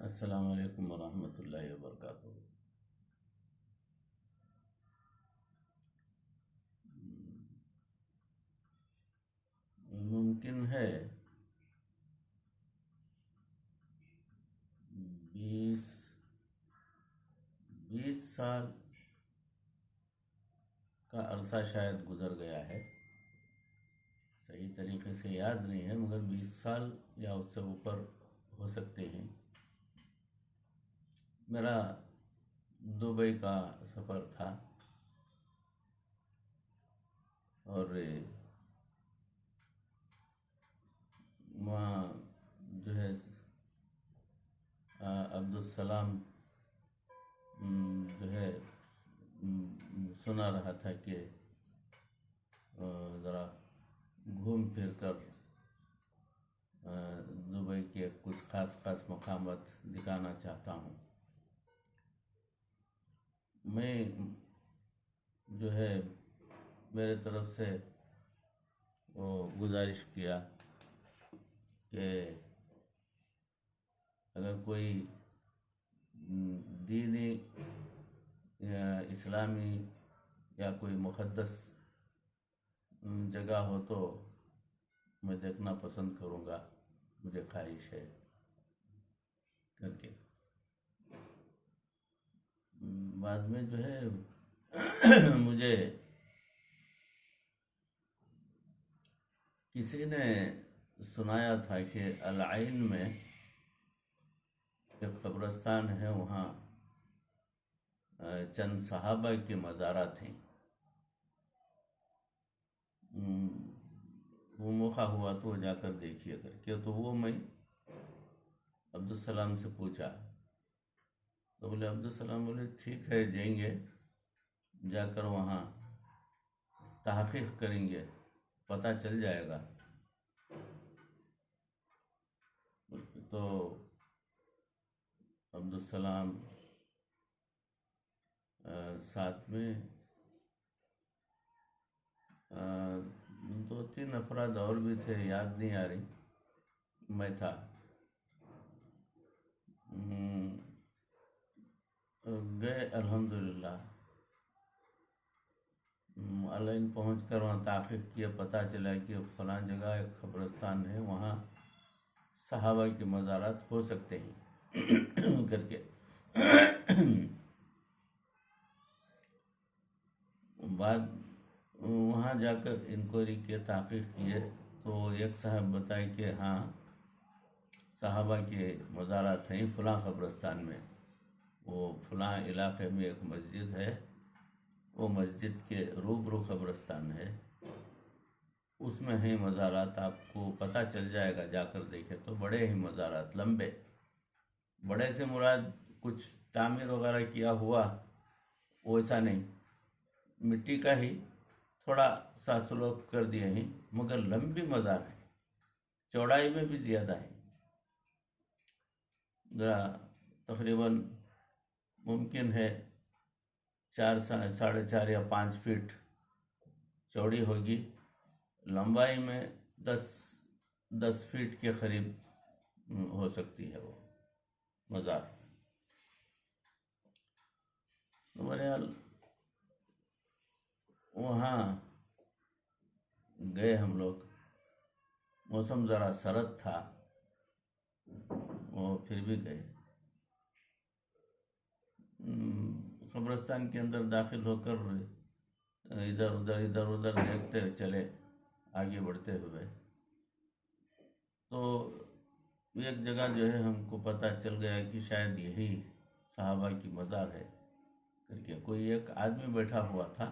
अस्सलामु अलैकुम वरहमतुल्लाहि वबरकातुहू। मुमकिन है 20 20 साल का अरसा शायद गुजर गया है। सही तरीके से याद नहीं है, मगर 20 साल या उससे ऊपर हो सकते हैं। मेरा दुबई का सफ़र था और वहाँ जो है अब्दुल सलाम जो है सुना रहा था कि ज़रा घूम फिर कर दुबई के कुछ ख़ास मकामात दिखाना चाहता हूँ। मैं जो है मेरे तरफ से वो गुजारिश किया कि अगर कोई दीनी या इस्लामी या कोई मुक़द्दस जगह हो तो मैं देखना पसंद करूँगा, मुझे ख्वाहिश है करके। बाद में जो है मुझे किसी ने सुनाया था कि अल आइन में एक कब्रिस्तान है, वहाँ चंद सहाबा के मज़ारात हैं। वो मौका हुआ तो जाकर देखिए करके। तो वो मैं अब्दुल सलाम से पूछा, तो बोले अब्दुल सलाम बोले ठीक है जाएंगे, जाकर वहाँ तहक़ीक़ करेंगे, पता चल जाएगा। तो अब्दुल सलाम साथ में 2-3 अफराद और भी थे, याद नहीं आ रही, मैं था। गए अल्हम्दुलिल्लाह। अलैन पहुँच कर वहाँ तहक़ीक़ किया, पता चला कि फ़लाँ जगह एक कब्रिस्तान है, वहाँ सहाबा के मज़ारात हो सकते हैं करके। बाद वहाँ जाकर इंक्वायरी किए, तहक़ीक़ किए, तो एक साहब बताए कि हाँ सहाबा के मज़ारात हैं फ़लाँ कब्रिस्तान में। वो फ़लाँ इलाक़े में एक मस्जिद है, वो मस्जिद के रूबरू कब्रिस्तान है, उसमें हैं मज़ारात। आपको पता चल जाएगा, जाकर देखे तो बड़े ही मज़ारात, लंबे। बड़े से मुराद कुछ तामीर वगैरह किया हुआ वैसा नहीं, मिट्टी का ही थोड़ा सा स्लोप कर दिए हैं, मगर लंबी मज़ार है, चौड़ाई में भी ज़्यादा है। ज़रा तकरीबन मुमकिन है 4, 4.5 या 5 फीट चौड़ी होगी, लंबाई में 10 फीट के करीब हो सकती है वो मज़ार। तो बहरहाल वहाँ गए हम लोग। मौसम ज़रा सर्द था, वो फिर भी गए। कब्रिस्तान के अंदर दाखिल होकर इधर उधर देखते चले, आगे बढ़ते हुए। तो एक जगह जो है हमको पता चल गया कि शायद यही सहाबा की मज़ार है करके। कोई एक आदमी बैठा हुआ था,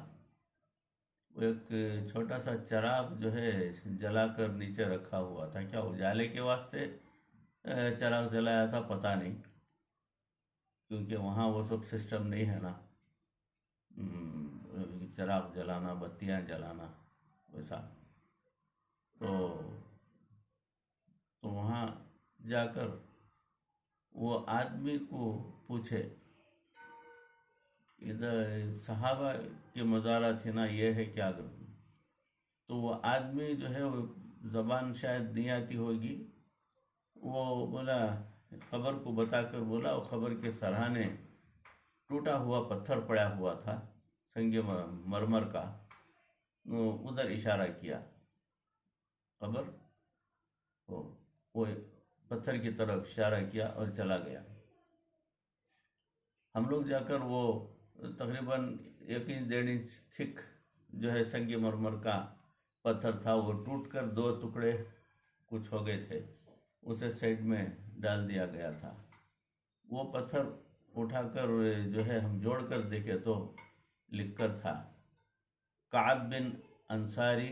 वो एक छोटा सा चिराग जो है जलाकर नीचे रखा हुआ था। क्या उजाले के वास्ते चिराग जलाया था पता नहीं, क्योंकि वहाँ वो सब सिस्टम नहीं है ना, चिराग जलाना, बत्तियाँ जलाना वैसा। तो वहाँ जाकर वो आदमी को पूछे, इधर सहाबा के मज़ारा थे ना, ये है क्या? तो वो आदमी जो है वो ज़बान शायद नहीं आती होगी, वो बोला खबर को बताकर बोला, और खबर के सराहने टूटा हुआ पत्थर पड़ा हुआ था संगे मरमर का, उधर इशारा किया। खबर वो पत्थर की तरफ इशारा किया और चला गया। हम लोग जाकर वो तकरीबन 1 इंच 1.5 इंच थिक जो है संगमरमर का पत्थर था, वो टूटकर 2 टुकड़े कुछ हो गए थे, उसे साइड में डाल दिया गया था। वो पत्थर उठाकर जो है हम जोड़ कर देखे तो लिखकर था काब बिन अंसारी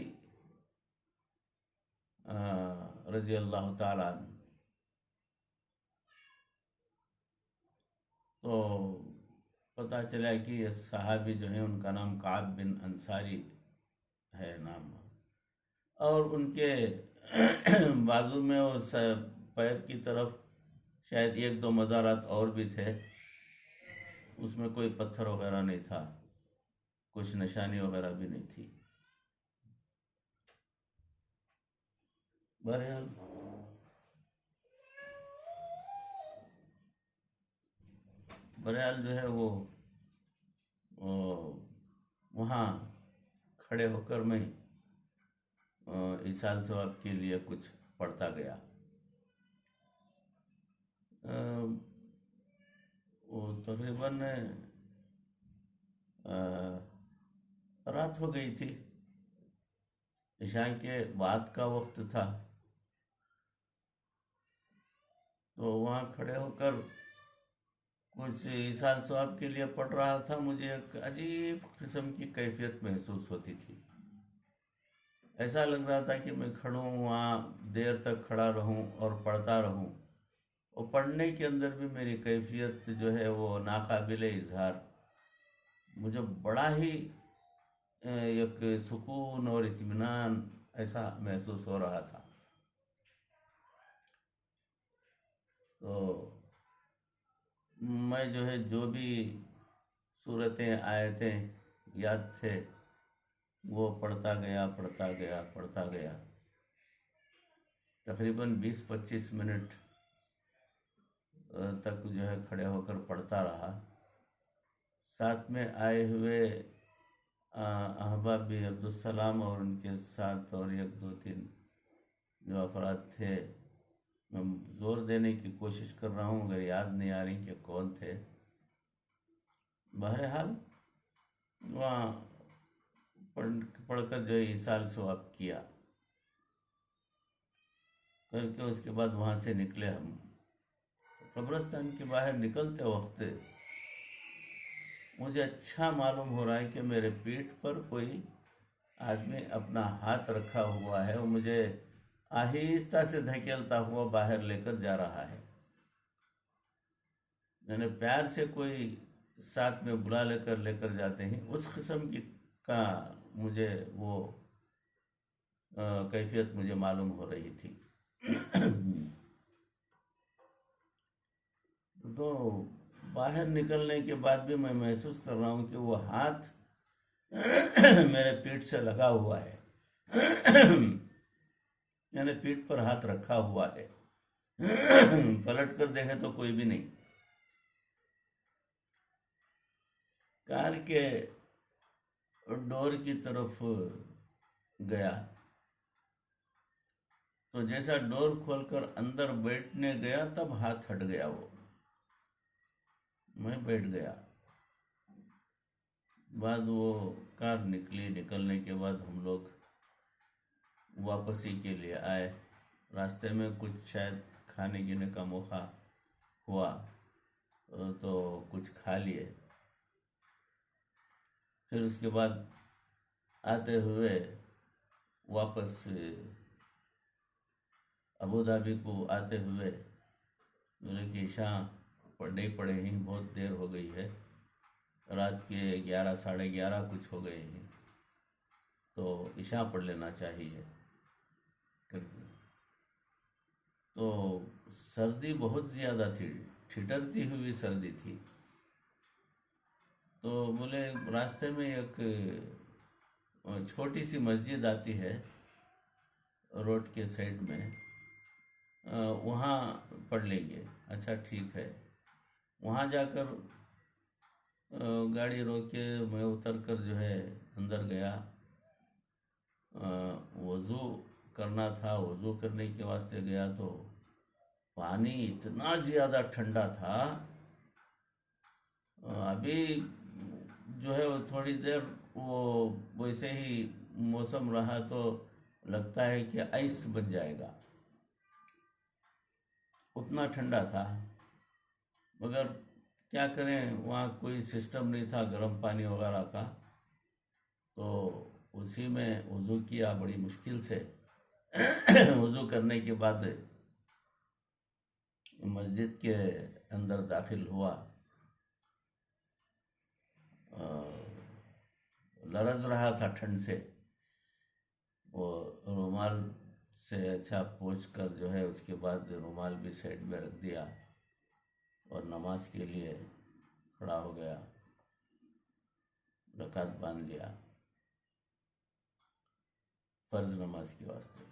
रजी अल्लाह ताला। तो पता चला कि ये सहाबी जो है उनका नाम काब बिन अंसारी है नाम, और उनके बाजू में और पैर की तरफ शायद 1-2 मज़ारात और भी थे, उसमें कोई पत्थर वगैरह नहीं था, कुछ निशानी वगैरह भी नहीं थी। बहरहाल जो है वो वहाँ खड़े होकर मैं इसाल सवाब के लिए कुछ पढ़ता गया। वो तकरीबन रात हो गई थी, इशा के बाद का वक्त था। तो वहाँ खड़े होकर कुछ इसाल सवाब के लिए पढ़ रहा था। मुझे एक अजीब किस्म की कैफियत महसूस होती थी। ऐसा लग रहा था कि मैं खड़ूँ वहाँ, देर तक खड़ा रहूँ और पढ़ता रहूँ, और पढ़ने के अंदर भी मेरी कैफियत जो है वो नाकाबिले इजहार। मुझे बड़ा ही एक सुकून और इत्मीनान ऐसा महसूस हो रहा था। तो मैं जो है जो भी सूरतें आयतें याद थे वो पढ़ता गया। तकरीबन 20-25 मिनट तक जो है खड़े होकर पढ़ता रहा। साथ में आए हुए अहबाब भी अब्दुलसलाम और उनके साथ और 1-2-3 जो अफराद थे, मैं जोर देने की कोशिश कर रहा हूँ मगर याद नहीं आ रही कि कौन थे। बहरहाल वहाँ पढ़कर जो है इसाल सवाब किया करके उसके बाद वहाँ से निकले हम। कब्रिस्तान के बाहर निकलते वक्त मुझे अच्छा मालूम हो रहा है कि मेरे पीठ पर कोई आदमी अपना हाथ रखा हुआ है और मुझे आहिस्ता से धकेलता हुआ बाहर लेकर जा रहा है। मैंने प्यार से कोई साथ में बुला लेकर जाते हैं, उस किस्म की का मुझे वो कैफियत मुझे मालूम हो रही थी। तो बाहर निकलने के बाद भी मैं महसूस कर रहा हूँ कि वो हाथ मेरे पीठ से लगा हुआ है। मैंने पीठ पर हाथ रखा हुआ है। पलट कर देखे तो कोई भी नहीं। कार के डोर की तरफ गया तो जैसा डोर खोलकर अंदर बैठने गया तब हाथ हट गया। वो मैं बैठ गया। बाद वो कार निकलने के बाद हम लोग वापसी के लिए आए। रास्ते में कुछ शायद खाने पीने का मौका हुआ तो कुछ खा लिए। फिर उसके बाद आते हुए वापस अबू धाबी को आते हुए बोले कि इशा पढ़ने पड़े हैं, बहुत देर हो गई है, रात के 11 साढ़े 11 कुछ हो गए हैं, तो इशा पढ़ लेना चाहिए करके। तो सर्दी बहुत ज़्यादा थी, ठिठुरती हुई सर्दी थी। तो बोले रास्ते में एक छोटी सी मस्जिद आती है रोड के साइड में, वहाँ पढ़ लेंगे। अच्छा ठीक है। वहाँ जाकर गाड़ी रोक के मैं उतर कर जो है अंदर गया। वज़ू करना था, वज़ू करने के वास्ते गया तो पानी इतना ज़्यादा ठंडा था। अभी जो है वो थोड़ी देर वो वैसे ही मौसम रहा तो लगता है कि आइस बन जाएगा, उतना ठंडा था। मगर क्या करें, वहाँ कोई सिस्टम नहीं था गर्म पानी वगैरह का, तो उसी में वज़ू किया बड़ी मुश्किल से। वज़ू करने के बाद मस्जिद के अंदर दाखिल हुआ। लरज रहा था ठंड से। वो रुमाल से अच्छा पोंछ कर जो है उसके बाद रुमाल भी साइड में रख दिया और नमाज के लिए खड़ा हो गया, रकात बांध लिया फर्ज नमाज के वास्ते।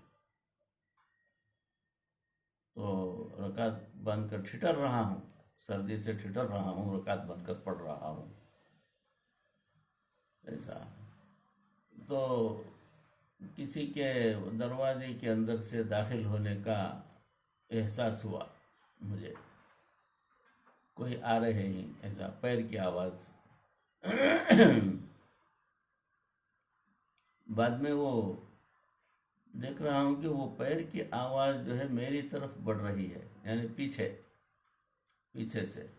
तो रकात बांध कर ठिठर रहा हूँ, सर्दी से ठिठर रहा हूँ, रकात बांध कर पढ़ रहा हूँ ऐसा। तो किसी के दरवाजे के अंदर से दाखिल होने का एहसास हुआ मुझे, कोई आ रहे हैं ऐसा, पैर की आवाज़। बाद में वो देख रहा हूँ कि वो पैर की आवाज़ जो है मेरी तरफ बढ़ रही है, यानी पीछे पीछे से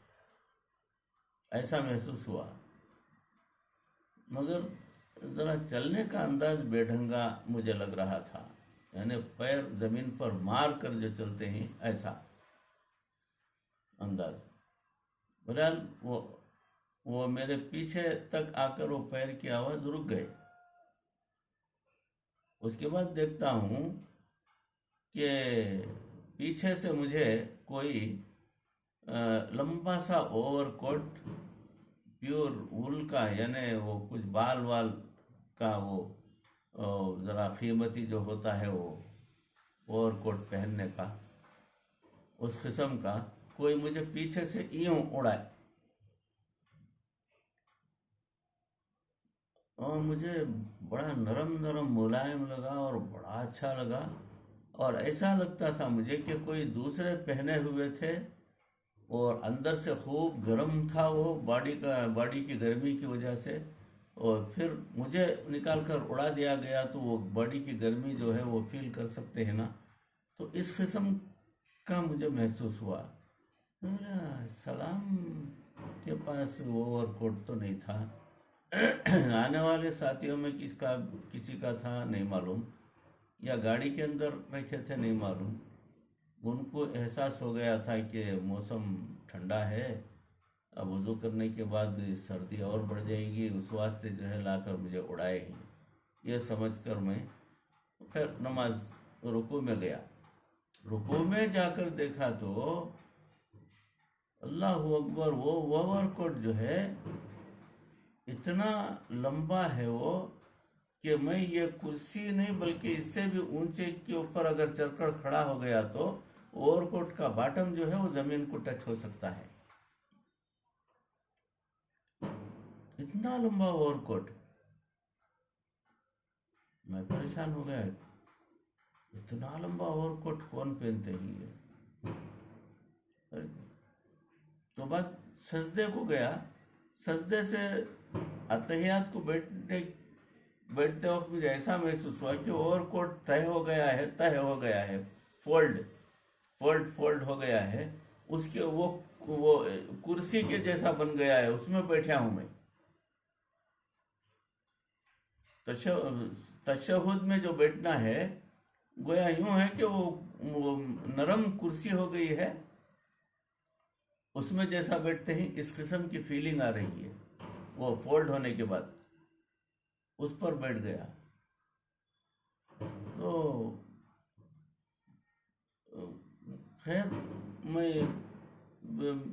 ऐसा महसूस हुआ। मगर ज़रा चलने का अंदाज बेढंगा मुझे लग रहा था, यानी पैर ज़मीन पर मार कर जो चलते हैं ऐसा अंदाज। बहरहाल वो मेरे पीछे तक आकर वो पैर की आवाज़ रुक गए। उसके बाद देखता हूँ कि पीछे से मुझे कोई लंबा सा ओवरकोट प्योर वुल का, यानी वो कुछ बाल वाल का वो ज़रा कीमती जो होता है वो ओवरकोट पहनने का, उस किस्म का कोई मुझे पीछे से यूं उड़ाए और मुझे बड़ा नरम नरम मुलायम लगा और बड़ा अच्छा लगा। और ऐसा लगता था मुझे कि कोई दूसरे पहने हुए थे और अंदर से खूब गर्म था वो, बॉडी की गर्मी की वजह से। और फिर मुझे निकाल कर उड़ा दिया गया तो वो बॉडी की गर्मी जो है वो फील कर सकते हैं ना, तो इस किस्म का मुझे महसूस हुआ। सलाम के पास वो ओवरकोट तो नहीं था। आने वाले साथियों में किसी का था नहीं मालूम, या गाड़ी के अंदर रखे थे नहीं मालूम। उनको एहसास हो गया था कि मौसम ठंडा है, अब वज़ू करने के बाद सर्दी और बढ़ जाएगी, उस वास्ते जो है लाकर मुझे उड़ाए हैं, यह समझकर मैं खैर नमाज रुकू में गया। रुकू में जाकर देखा तो अल्लाह अकबर, वो ओवरकोट जो है इतना लंबा है वो कि मैं ये कुर्सी नहीं बल्कि इससे भी ऊंचे के ऊपर अगर चढ़कर खड़ा हो गया तो ओवरकोट का बॉटम जो है वो जमीन को टच हो सकता है, इतना लंबा ओवरकोट। मैं परेशान हो गया, इतना लंबा ओवरकोट कौन पहनते हैं ये। तो बाद सजदे को गया, सजदे से अतहियात को बैठते वक्त मुझे ऐसा महसूस हुआ कि ओवरकोट तय हो गया है, फोल्ड हो गया है, उसके वो कुर्सी के जैसा बन गया है, उसमें बैठा हूं मैं। तशहुद में जो बैठना है गोया यूं है कि वो नरम कुर्सी हो गई है, उसमें जैसा बैठते हैं इस किस्म की फीलिंग आ रही है। वो फोल्ड होने के बाद उस पर बैठ गया तो खैर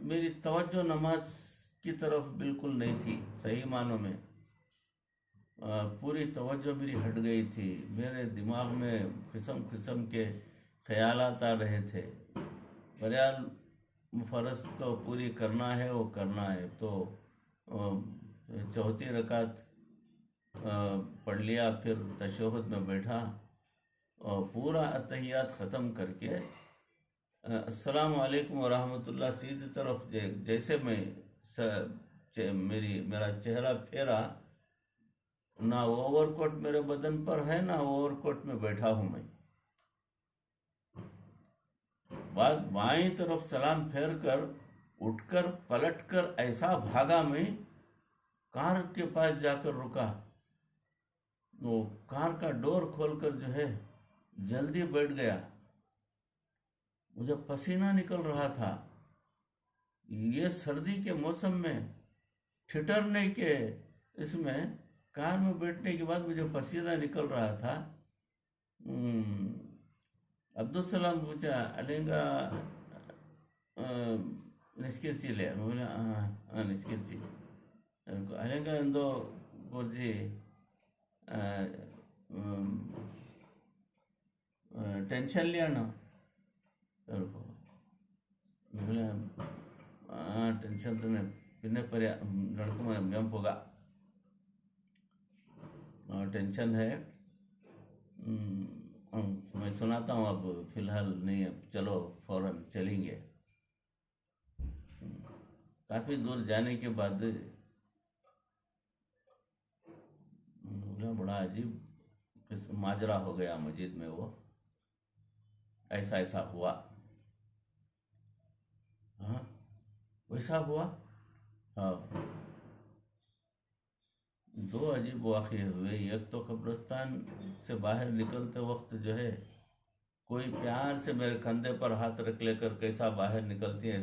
मेरी तवज्जो नमाज की तरफ बिल्कुल नहीं थी, सही मानों में पूरी तवज्जो मेरी हट गई थी। मेरे दिमाग में किस्म किस्म के ख्यालात आ रहे थे, पर यार फ़र्ज तो पूरी करना है, वो करना है। तो चौथी रकात पढ़ लिया, फिर तशहुद में बैठा और पूरा अतहियात ख़त्म करके अस्सलाम वालेकुम व रहमतुल्लाह सीधी तरफ जैसे मैं मेरा चेहरा फेरा, ना ओवरकोट मेरे बदन पर है, ना ओवरकोट में बैठा हूं मैं। बाद बाईं तरफ सलाम फेर कर उठकर पलटकर ऐसा भागा मैं, कार के पास जाकर रुका। वो कार का डोर खोलकर जो है जल्दी बैठ गया। मुझे पसीना निकल रहा था। ये सर्दी के मौसम में ठिठुरने के इसमें कार में बैठने के बाद मुझे पसीना निकल रहा था। अब्दुल सलाम पूछा, अलेंगा निस्किर्चिले? मैं बोला हाँ निस्किर्ची। अलेंगा एंदो गुरुजी टेंशन लिया ना? बोले हाँ टेंशन तो मैं पिन्ने पर लड़कों में गम होगा, टेंशन है। मैं सुनाता हूँ, अब फिलहाल नहीं है, चलो फौरन चलेंगे। काफ़ी दूर जाने के बाद बड़ा अजीब माजरा हो गया मस्जिद में। वो ऐसा ऐसा हुआ। हाँ वैसा हुआ। हाँ दो अजीब वाक़े हुए। एक तो कब्रिस्तान से बाहर निकलते वक्त जो है कोई प्यार से मेरे कंधे पर हाथ रख लेकर कैसा बाहर निकलती है,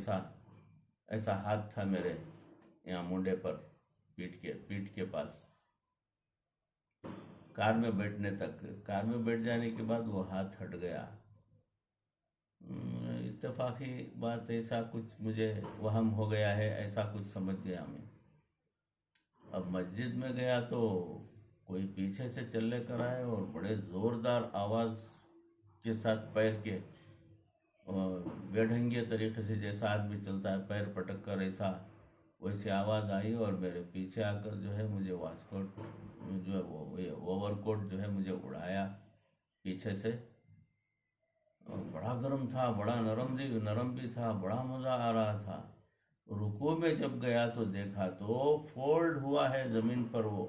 ऐसा हाथ था मेरे यहाँ मुंडे पर, पीठ के पास। कार में बैठने तक, कार में बैठ जाने के बाद वो हाथ हट गया। इत्तेफाकी बात, ऐसा कुछ मुझे वहम हो गया है, ऐसा कुछ समझ गया मैं। अब मस्जिद में गया तो कोई पीछे से चल लेकर आए और बड़े ज़ोरदार आवाज़ के साथ पैर के बेढंगे तरीके से, जैसा आदमी चलता है पैर पटक कर, ऐसा वैसी आवाज़ आई और मेरे पीछे आकर जो है मुझे वास्कोट जो है वो ओवरकोट जो है मुझे उड़ाया पीछे से। और बड़ा गर्म था, बड़ा नरम भी था, बड़ा मज़ा आ रहा था। रुकू में जब गया तो देखा तो फोल्ड हुआ है ज़मीन पर, वो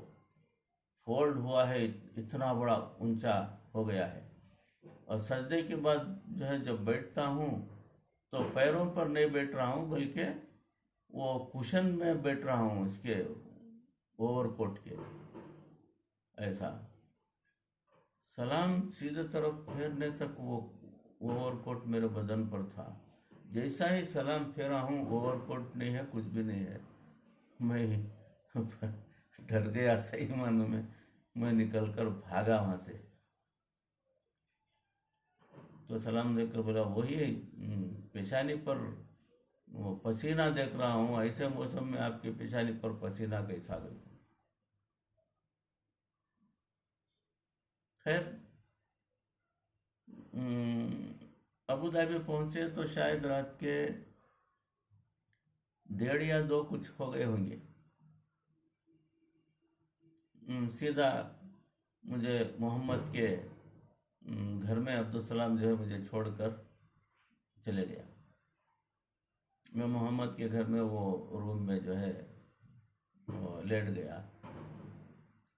फोल्ड हुआ है, इतना बड़ा ऊंचा हो गया है। और सजदे के बाद जो है जब बैठता हूँ तो पैरों पर नहीं बैठ रहा हूँ, बल्कि वो कुशन में बैठ रहा हूँ इसके ओवरकोट के। ऐसा सलाम सीधे तरफ फेरने तक वो ओवरकोट मेरे बदन पर था। जैसा ही सलाम फेरा हूँ, ओवरकोट नहीं है, कुछ भी नहीं है। मैं डर गया सही मानों में। मैं निकल कर भागा वहाँ से। तो सलाम देकर बोला, वही पेशानी पर वो पसीना देख रहा हूँ, ऐसे मौसम में आपके पेशानी पर पसीना कैसा गया? खैर अबू धाबी पहुंचे तो शायद रात के 1:30 या 2 कुछ हो गए होंगे। सीधा मुझे मोहम्मद के घर में अब्दुल सलाम जो है मुझे छोड़कर चले गया। मैं मोहम्मद के घर में वो रूम में जो है वो लेट गया।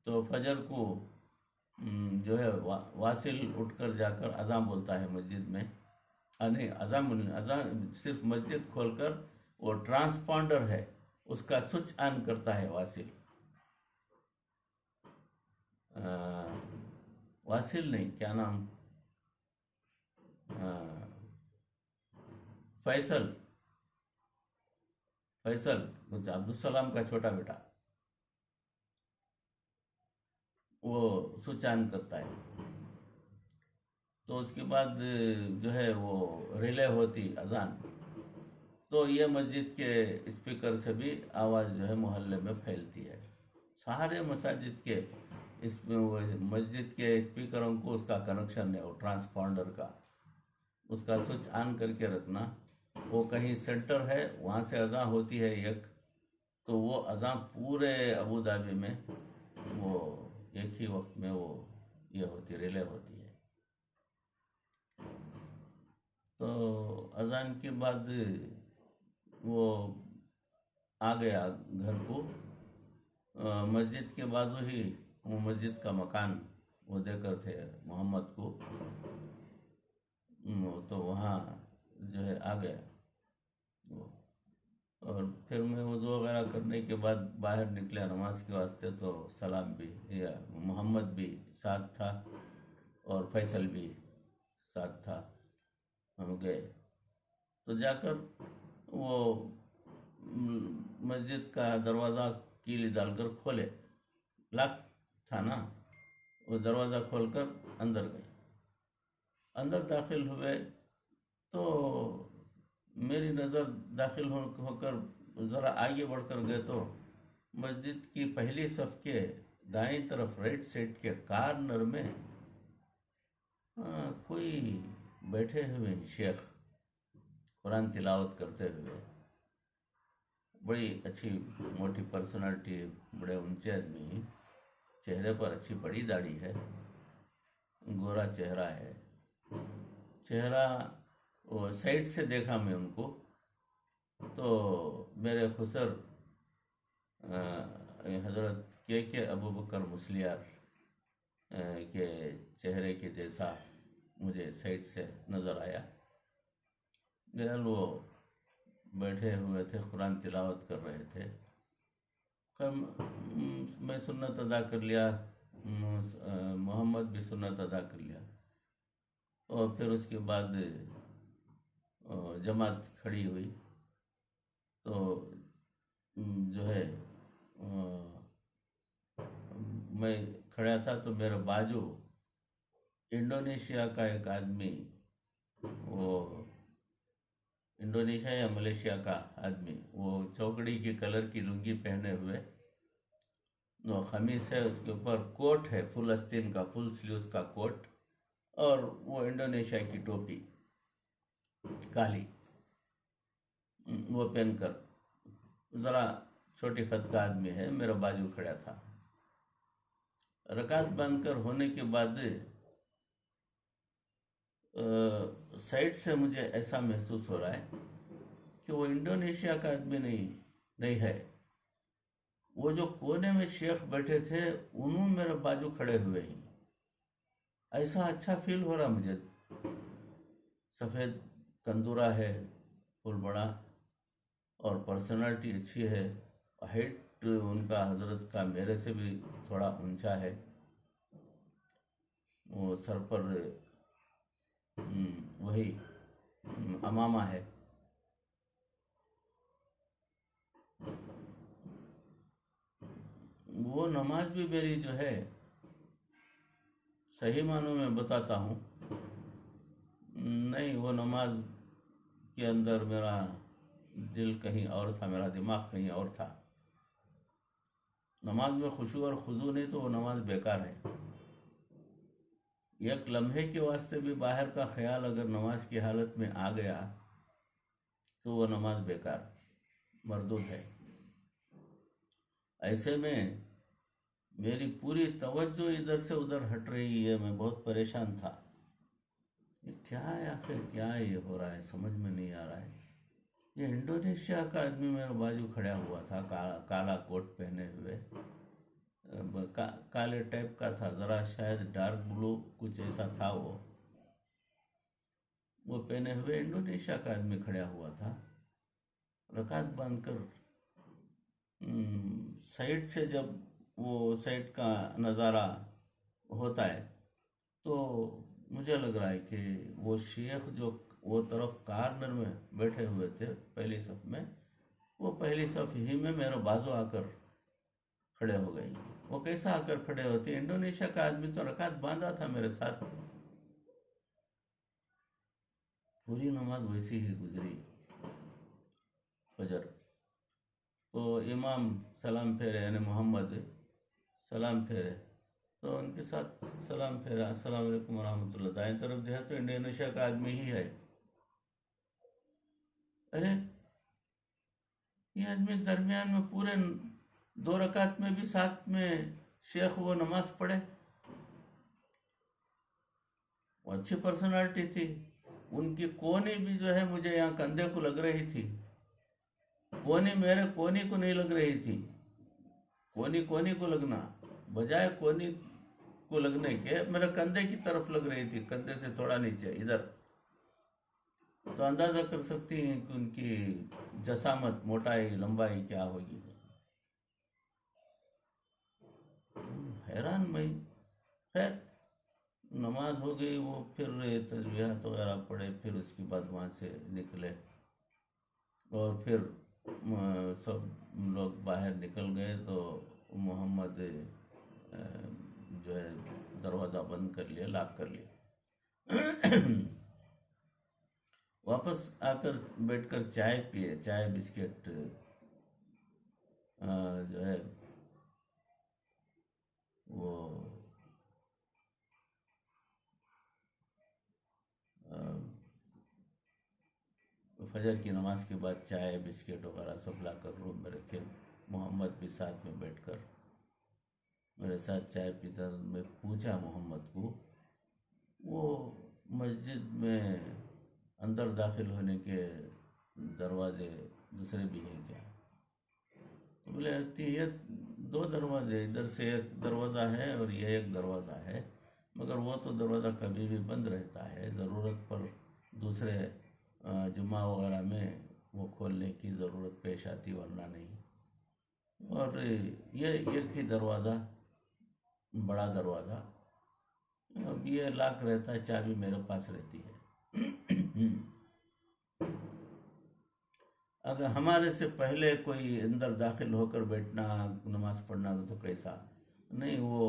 तो फजर को जो है वासिल उठकर जाकर अज़ान बोलता है मस्जिद में। नहीं, अज़ान सिर्फ मस्जिद खोलकर वो ट्रांसपॉन्डर है उसका स्विच ऑन करता है वासिल। वासिल नहीं, क्या नाम, फैसल कुछ अब्दुल सलाम का छोटा बेटा, वो स्विच ऑन करता है। तो उसके बाद जो है वो रिले होती अजान, तो ये मस्जिद के स्पीकर से भी आवाज़ जो है मोहल्ले में फैलती है। सारे मसाजिद के इसमें वो मस्जिद के स्पीकरों को उसका कनेक्शन है, वो ट्रांसपॉन्डर का। उसका स्विच ऑन करके रखना। वो कहीं सेंटर है, वहाँ से अज़ान होती है एक, तो वो अज़ान पूरे अबू धाबी में वो एक ही वक्त में वो ये होती रिले होती है। तो अज़ान के बाद वो आ गया घर को। मस्जिद के बाजू ही वो मस्जिद का मकान वो देकर थे मोहम्मद को। तो वहाँ जो है आ गया वो। और फिर मैं वज़ू वगैरह करने के बाद बाहर निकला नमाज के वास्ते, तो सलाम भी या मोहम्मद भी साथ था और फैसल भी साथ था। हम गए तो जाकर वो मस्जिद का दरवाज़ा कीली डालकर खोले, लॉक था ना, वो दरवाज़ा खोलकर अंदर गए। अंदर दाखिल हुए तो मेरी नज़र दाखिल होकर ज़रा आगे बढ़कर गए तो मस्जिद की पहली सफ के दाईं तरफ राइट साइड के कार्नर में कोई बैठे हुए शेख कुरान तिलावत करते हुए। बड़ी अच्छी मोटी पर्सनालिटी, बड़े ऊंचे आदमी, चेहरे पर अच्छी बड़ी दाढ़ी है, गोरा चेहरा है। चेहरा वो साइड से देखा मैं उनको तो मेरे खुसर हज़रत के अबू बकर मुस्लियार के चेहरे के जैसा मुझे साइड से नज़र आया। मेरा वो बैठे हुए थे, कुरान तिलावत कर रहे थे। मैं सुन्नत अदा कर लिया, मोहम्मद भी सुन्नत अदा कर लिया। और फिर उसके बाद जमात खड़ी हुई तो जो है मैं खड़ा था तो मेरा बाजू इंडोनेशिया का एक आदमी, वो इंडोनेशिया या मलेशिया का आदमी, वो चौकड़ी की कलर की लुंगी पहने हुए, वो खमीस है, उसके ऊपर कोट है फुल आस्तीन का, फुल स्लीव्स का कोट, और वो इंडोनेशिया की टोपी काली वो पहनकर, ज़रा छोटी खत का आदमी है, मेरा बाजू खड़ा था। रकात बांधकर होने के बाद साइड से मुझे ऐसा महसूस हो रहा है कि वो इंडोनेशिया का आदमी नहीं है। वो जो कोने में शेख बैठे थे उन्होंने मेरे बाजू खड़े हुए ही, ऐसा अच्छा फील हो रहा मुझे। सफ़ेद कंदूरा है, फुल बड़ा, और पर्सनालिटी अच्छी है। हाइट उनका हजरत का मेरे से भी थोड़ा ऊंचा है। वो सर पर वही अमामा है। वो नमाज भी मेरी जो है, सही मानों में बताता हूँ, नहीं, वो नमाज के अंदर मेरा दिल कहीं और था, मेरा दिमाग कहीं और था। नमाज में खुशू और खुजू नहीं तो वो नमाज बेकार है। एक लम्हे के वास्ते भी बाहर का ख्याल अगर नमाज की हालत में आ गया तो वो नमाज बेकार, मरदूद है। ऐसे में मेरी पूरी तवज्जो इधर से उधर हट रही है। मैं बहुत परेशान था, ये क्या है आखिर, क्या ये हो रहा है, समझ में नहीं आ रहा है। ये इंडोनेशिया का आदमी मेरे बाजू खड़ा हुआ था, काला कोट पहने हुए, काले टाइप का था, ज़रा शायद डार्क ब्लू कुछ ऐसा था। वो पहने हुए इंडोनेशिया का आदमी खड़ा हुआ था। रकात बांधकर साइड से जब वो साइड का नज़ारा होता है तो मुझे लग रहा है कि वो शेख जो वो तरफ कार्नर में बैठे हुए थे पहली सफ में, वो पहली सफ ही में मेरा बाजू आकर खड़े हो गई। वो कैसा आकर खड़े होते? इंडोनेशिया का आदमी तो रकात बांधा था मेरे साथ, पूरी नमाज वैसी ही गुजरी। फजर तो इमाम सलाम फेरे, यानी मोहम्मद सलाम फेरे तो उनके साथ सलाम फेरा, अस्सलाम वालेकुम रहमतुल्लाह। दाएं तरफ जो है तो इंडोनेशिया का आदमी ही है, अरे ये आदमी दरमियान में पूरे 2 रकात में भी साथ में शेख वो नमाज पढ़े। वो अच्छी पर्सनालिटी थी, उनकी कोनी भी जो है मुझे यहाँ कंधे को लग रही थी, कोनी मेरे कोनी को नहीं लग रही थी। कोनी कोनी को लगना बजाय कोनी को लगने के मेरे कंधे की तरफ लग रही थी, कंधे से थोड़ा नीचे इधर। तो अंदाजा कर सकती हैं कि उनकी जसामत, मोटाई, लंबाई क्या होगी। हैरान मैं। खैर नमाज हो गई, वो फिर तस्बीहात वगैरह पढ़े, फिर उसके बाद वहाँ से निकले और फिर सब लोग बाहर निकल गए। तो मोहम्मद जो है दरवाज़ा बंद कर लिया, लॉक कर लिया। वापस आकर बैठकर चाय पिए, चाय बिस्किट जो है वो फजर की नमाज के बाद चाय बिस्किट वगैरह सब लाकर रूम में रखे। मोहम्मद भी साथ में बैठकर मेरे साथ चाय पीता। मैं पूछा मोहम्मद को, वो मस्जिद में अंदर दाखिल होने के दरवाजे दूसरे भी हैं क्या? तो बोले ये 2 दरवाजे, इधर से एक दरवाज़ा है और ये एक दरवाज़ा है, मगर वो तो दरवाज़ा कभी भी बंद रहता है, ज़रूरत पर दूसरे जुम्मा वगैरह में वो खोलने की ज़रूरत पेश आती, वरना नहीं। और ये एक ही दरवाज़ा, बड़ा दरवाज़ा, अब ये लॉक रहता है, चाबी मेरे पास रहती है। अगर हमारे से पहले कोई अंदर दाखिल होकर बैठना, नमाज पढ़ना तो कैसा नहीं, वो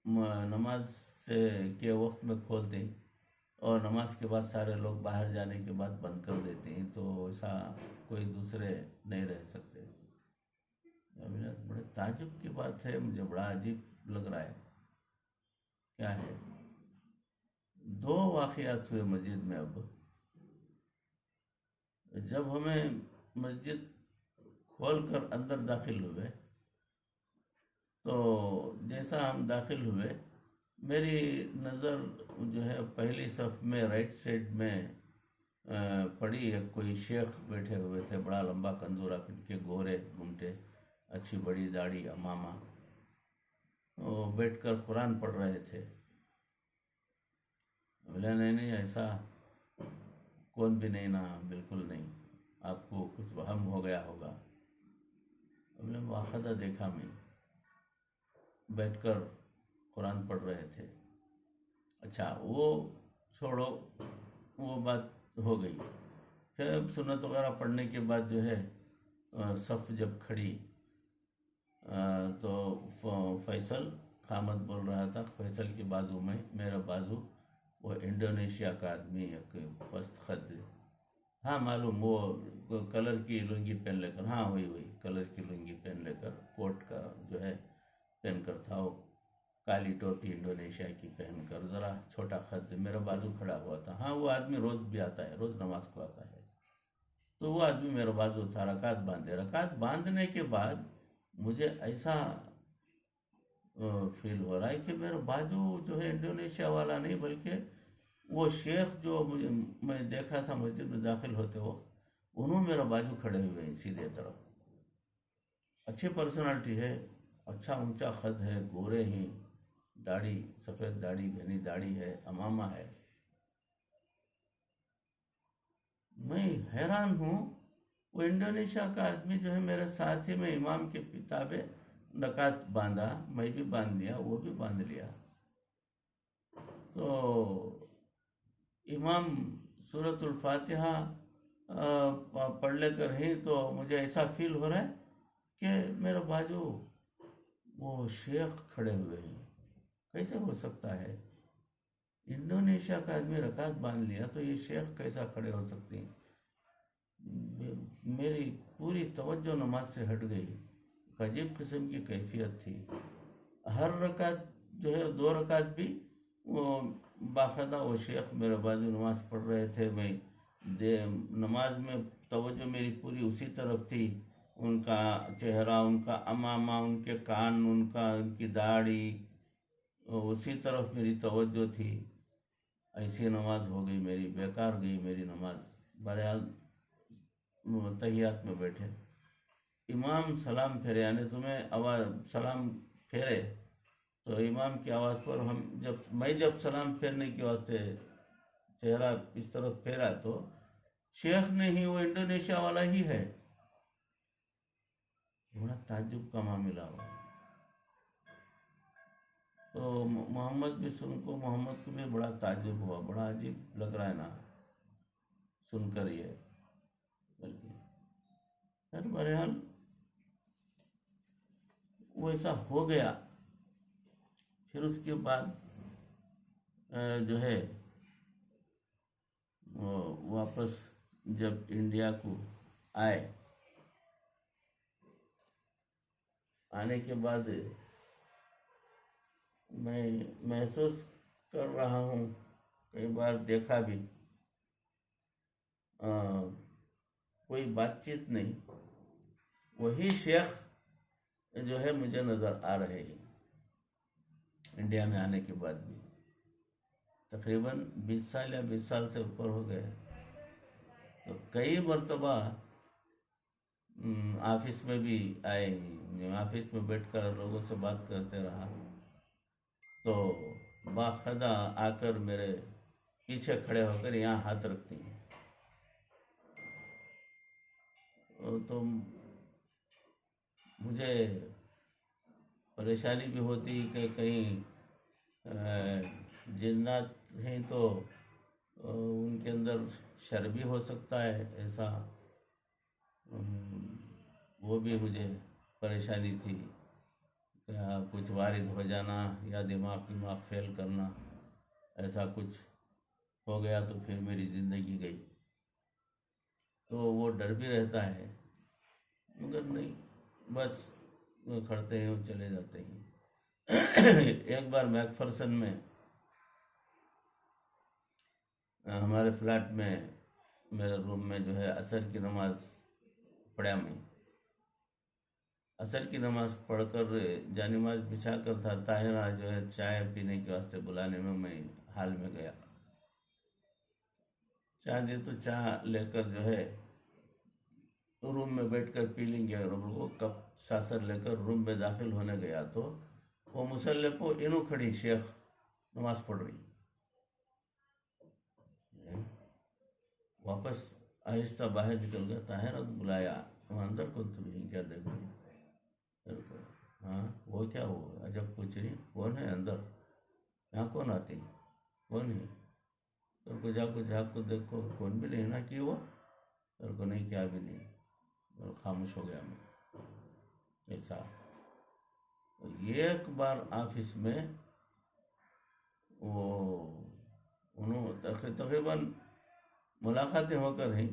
नमाज से के वक्त में खोलते हैं और नमाज के बाद सारे लोग बाहर जाने के बाद बंद कर देते हैं, तो ऐसा कोई दूसरे नहीं रह सकते। बड़े ताज्जुब की बात है, मुझे बड़ा अजीब लग रहा है। क्या है, 2 वाक़यात हुए मस्जिद में। अब जब हमें मस्जिद खोलकर अंदर दाखिल हुए, तो जैसा हम दाखिल हुए, मेरी नज़र जो है पहली सफ में राइट साइड में पड़ी। एक कोई शेख बैठे हुए थे, बड़ा लंबा कंजूरा के, गोरे घूमटे, अच्छी बड़ी दाढ़ी, अमामा, वो बैठकर कुरान पढ़ रहे थे। बोले नहीं ऐसा कौन भी नहीं ना, बिल्कुल नहीं, आपको कुछ वहम हो गया होगा। बोले वाखदा देखा, मैं बैठकर कुरान पढ़ रहे थे। अच्छा वो छोड़ो, वो बात हो गई। फिर सुन्नत वगैरह पढ़ने के बाद जो है सफ़ जब खड़ी, तो फैसल खामद बोल रहा था, फैसल के बाजू में मेरा बाजू वो इंडोनेशिया का आदमी, एक पस्त खद, हाँ मालूम, वो कलर की लुंगी पहन लेकर, हाँ वही कलर की लुंगी पहन लेकर, कोट का जो है पहन कर था, वो काली टोपी इंडोनेशिया की पहनकर, ज़रा छोटा खद, मेरा बाजू खड़ा हुआ था। हाँ वो आदमी रोज़ भी आता है, रोज़ नमाज को आता है। तो वो आदमी मेरा बाजू था, रकात बांधे। रकात बांधने के बाद मुझे ऐसा फील हो रहा है कि मेरा बाजू जो है इंडोनेशिया वाला नहीं, बल्कि वो शेख जो मुझे मैं देखा था मस्जिद में दाखिल होते वक्त, उन्होंने मेरा बाजू खड़े हुए हैं सीधे तरफ। अच्छी पर्सनालिटी है, अच्छा ऊंचा खद है, गोरे हैं, दाढ़ी, सफ़ेद दाढ़ी, घनी दाढ़ी है, अमामा है। मैं हैरान हूँ, वो इंडोनेशिया का आदमी जो है मेरे साथ ही में इमाम के पिताबे रकात बांधा, मैं भी बांध लिया, वो भी बांध लिया। तो इमाम सूरतुल फातिहा पढ़ लेकर ही तो मुझे ऐसा फील हो रहा है कि मेरा बाजू वो शेख खड़े हुए हैं। कैसे हो सकता है? इंडोनेशिया का आदमी रकात बांध लिया तो ये शेख कैसा खड़े हो सकते हैं? मेरी पूरी तवज्जो नमाज से हट गई। अजीब किस्म की कैफियत थी। हर रकात जो है, 2 रकात भी वो बाकायदा वो शेख मेरे बाजू नमाज पढ़ रहे थे। मैं नमाज में तवज्जो मेरी पूरी उसी तरफ थी। उनका चेहरा, उनका अमामा, उनके कान, उनकी दाढ़ी, उसी तरफ मेरी तवज्जो थी। ऐसी नमाज हो गई मेरी, बेकार गई मेरी नमाज। बहरहाल तहियात में बैठे, इमाम सलाम फेरे, यानी तुम्हें आवाज़ सलाम फेरे तो इमाम की आवाज़ पर मैं जब सलाम फेरने के वास्ते चेहरा इस तरफ फेरा तो शेख नहीं, वो इंडोनेशिया वाला ही है। बड़ा ताज्जुब का मामला हुआ। तो मोहम्मद को भी बड़ा ताज्जुब हुआ, बड़ा अजीब लग रहा है ना सुनकर ये। बहरहाल वैसा हो गया। फिर उसके बाद जो है वापस जब इंडिया को आने के बाद मैं महसूस कर रहा हूँ, कई बार देखा भी, कोई बातचीत नहीं, वही शेख जो है मुझे नज़र आ रहे हैं इंडिया में आने के बाद भी। तकरीबन 20 साल या 20 साल से ऊपर हो गए। तो कई मरतबा ऑफिस में भी आए हैं, ऑफिस में बैठकर लोगों से बात करते रहा तो बाखुदा आकर मेरे पीछे खड़े होकर यहाँ हाथ रखती हैं। तो मुझे परेशानी भी होती कि कहीं जिन्नात हैं तो उनके अंदर शर भी हो सकता है, ऐसा वो भी मुझे परेशानी थी। क्या कुछ वारिद हो जाना या दिमाग फेल करना, ऐसा कुछ हो गया तो फिर मेरी ज़िंदगी गई। तो वो डर भी रहता है, मगर नहीं, बस खड़ते हैं और चले जाते हैं। एक बार मैकफरसन में हमारे फ्लैट में मेरे रूम में जो है असर की नमाज पढ़ा। मैं असर की नमाज पढ़कर जानिमाज बिछा कर था, ताहिरा जो है चाय पीने के वास्ते बुलाने में मैं हाल में गया। चाय दे तो चाय लेकर जो है रूम में बैठकर पी लेंगे, और वो कप सासर लेकर रूम में दाखिल होने गया तो वो मुसल्ले को इनू खड़ी शेख नमाज पढ़ रही। वापस आहिस्ता बाहर निकल गया, ताहिरा को बुलाया, वहाँ अंदर को तुम क्या देख रही? हाँ, वो क्या हुआ? अजब पूछ रही, कौन है अंदर? यहाँ कौन आती? कौन है? तेरे को जाको देखो, कौन भी नहीं ना कि वो, तेरे को नहीं, क्या भी नहीं। और खामोश हो गया मैं। ऐसा एक बार ऑफिस में वो उन्होंने तकरीबन मुलाकातें होकर हैं,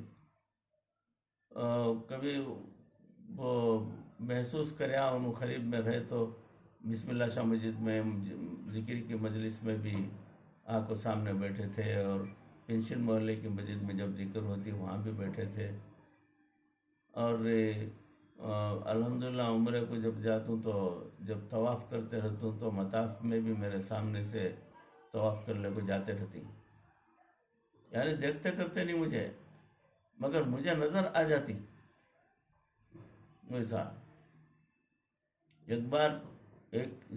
कभी वो महसूस कराया उन्होंने करीब में रहे तो बिस्मिल्लाह शाह मस्जिद में जिक्र की मजलिस में भी आको सामने बैठे थे, और पेंशन मोहल्ले की मस्जिद में जब जिक्र होती वहाँ भी बैठे थे। और अल्हम्दुलिल्लाह उम्रे को जब जाता हूँ तो जब तवाफ़ करते रहता हूँ तो मताफ में भी मेरे सामने से तवाफ़ करने को जाते रहती, यानी देखते करते नहीं मुझे, मगर मुझे नज़र आ जाती वैसा।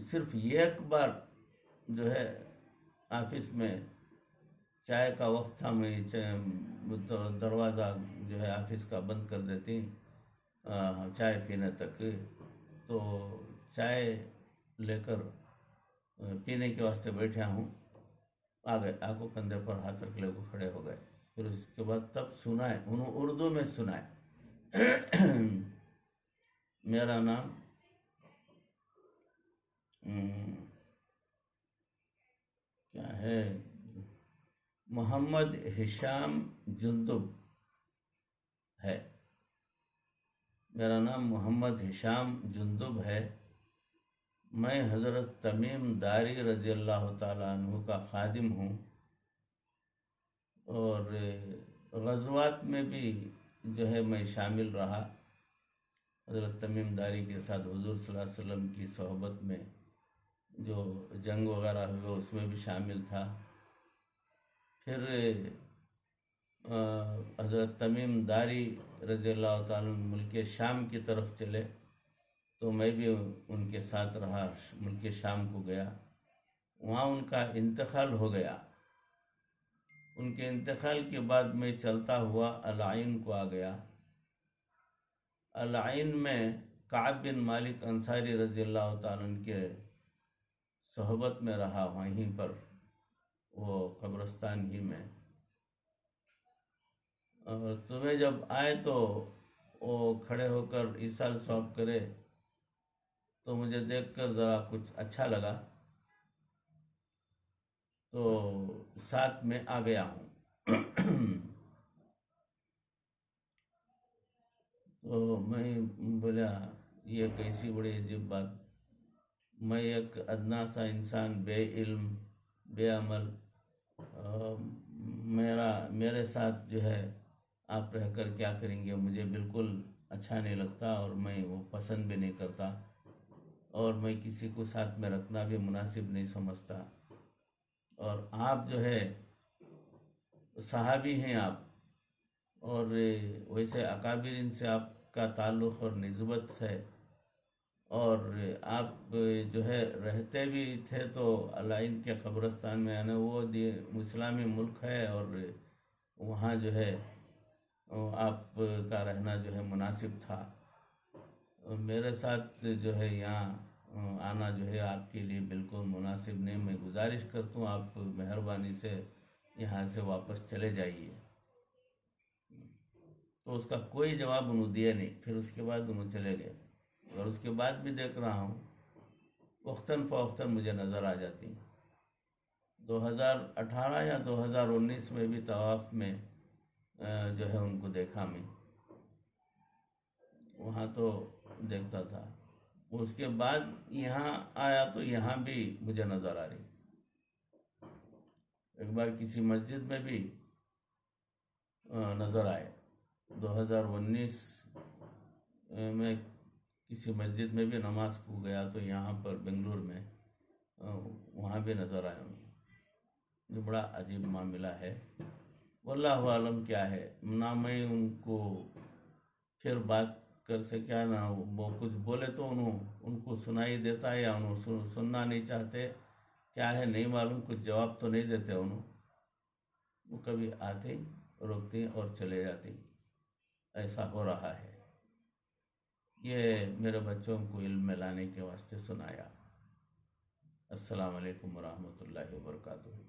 सिर्फ एक बार जो है ऑफिस में चाय का वक्त था, मैं तो दरवाज़ा जो है ऑफिस का बंद कर देती चाय पीने तक। तो चाय लेकर पीने के वास्ते बैठा हूँ, आ गए, आको कंधे पर हाथ रख ले को खड़े हो गए। फिर उसके बाद तब सुनाए, उन्होंने उर्दू में सुनाए मेरा नाम क्या है, मोहम्मद हिशाम जुंदुब है। मेरा नाम मोहम्मद हिशाम जुंदुब है। मैं हज़रत तमीम दारी रज़ी अल्लाह ताला अन्हु का खादिम हूँ, और ग़ज़वात में भी जो है मैं शामिल रहा हज़रत तमीम दारी के साथ हुजूर सल्लल्लाहु अलैहि वसल्लम की सोहबत में, जो जंग वगैरह हुए उसमें भी शामिल था। फिर हज़रत तमीम दारी रज़ियल्लाहु ताला मुल्क शाम की तरफ चले तो मैं भी उनके साथ रहा, मुल्क शाम को गया। वहाँ उनका इंतकाल हो गया। उनके इंतकाल के बाद मैं चलता हुआ अल आइन को आ गया। अल आइन में काब बिन मालिक अंसारी रज़ियल्लाहु ताला अन्हु के सोहबत में रहा, वहीं पर वो कब्रिस्तान ही में। तुम्हें जब आए तो वो खड़े होकर ईसाल सौंप करे तो मुझे देखकर ज़रा कुछ अच्छा लगा, तो साथ में आ गया हूँ। तो मैं बोला ये कैसी बड़ी अजीब बात, मैं एक अदना सा इंसान, बेइल्म बेअमल, मेरे साथ जो है आप रहकर क्या करेंगे, मुझे बिल्कुल अच्छा नहीं लगता और मैं वो पसंद भी नहीं करता और मैं किसी को साथ में रखना भी मुनासिब नहीं समझता। और आप जो है सहाबी हैं आप, और वैसे अकाबिरीन से आपका ताल्लुक़ और निस्बत है, और आप जो है रहते भी थे तो अल आइन के कब्रिस्तान में, यानी वो इस्लामी मुल्क है और वहाँ जो है आप का रहना जो है मुनासिब था। मेरे साथ जो है यहाँ आना जो है आपके लिए बिल्कुल मुनासिब नहीं। मैं गुजारिश करता हूँ आप मेहरबानी से यहाँ से वापस चले जाइए। तो उसका कोई जवाब उन्होंने दिया नहीं। फिर उसके बाद उन्होंने चले गए। और उसके बाद भी देख रहा हूँ वक्तन फ़वक्तन मुझे नज़र आ जाती। 2018 या 2019 में भी तवाफ़ में जो है उनको देखा मैं, वहाँ तो देखता था। उसके बाद यहाँ आया तो यहाँ भी मुझे नज़र आ रही। एक बार किसी मस्जिद में भी नज़र आए। 2019 में किसी मस्जिद में भी नमाज को गया तो यहाँ पर बेंगलुरु में वहाँ भी नज़र आए। ये बड़ा अजीब मामला है। वल्लाहु आलम क्या है, ना मैं उनको फिर बात कर सका, ना वो कुछ बोले तो उनको सुनाई देता है या उन्होंने सुनना नहीं चाहते, क्या है नहीं मालूम, कुछ जवाब तो नहीं देते उन्होंने। वो कभी आते रोकते और चले जाते। ऐसा हो रहा है। ये मेरे बच्चों को इल्म में लाने के वास्ते सुनाया। अस्सलाम वालेकुम व रहमतुल्लाहि व बरकातुहू।